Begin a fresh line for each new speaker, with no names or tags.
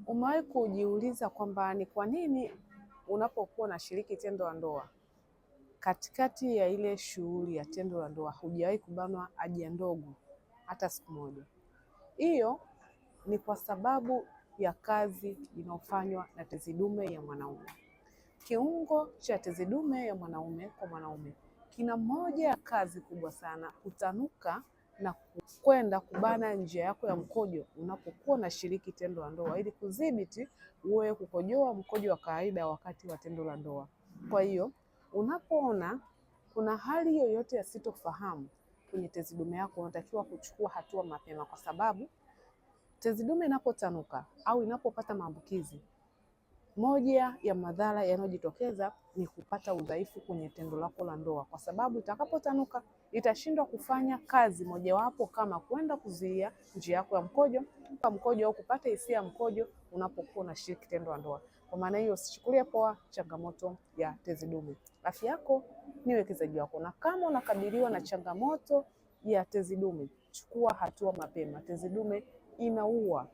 Umewahi kujiuliza kwamba ni kwa nini unapokuwa unashiriki tendo la ndoa, katikati ya ile shughuli ya tendo la ndoa hujawahi kubanwa haja ndogo hata siku moja? Hiyo ni kwa sababu ya kazi inayofanywa na tezi dume ya mwanaume. Kiungo cha tezi dume ya mwanaume kwa mwanaume kina moja ya kazi kubwa sana, kutanuka na kwenda kubana njia yako ya mkojo unapokuwa unashiriki tendo la ndoa, ili kudhibiti uwe kukojoa mkojo wa kawaida wakati wa tendo la ndoa. Kwa hiyo unapoona kuna hali yoyote ya sitofahamu kwenye tezi dume yako, unatakiwa kuchukua hatua mapema, kwa sababu tezi dume inapotanuka au inapopata maambukizi, moja ya madhara yanayojitokeza ni kupata udhaifu kwenye tendo lako la ndoa, kwa sababu itakapotanuka itashindwa kufanya kazi mojawapo kama kwenda kuzuia njia yako ya mkojo au kupata hisia ya mkojo unapokuwa unashiriki tendo la ndoa. Kwa maana hiyo, usichukulie poa changamoto ya tezi dume. Afya yako ni uwekezaji wako, na kama unakabiliwa na changamoto ya tezi dume, chukua hatua mapema. Tezi dume inaua.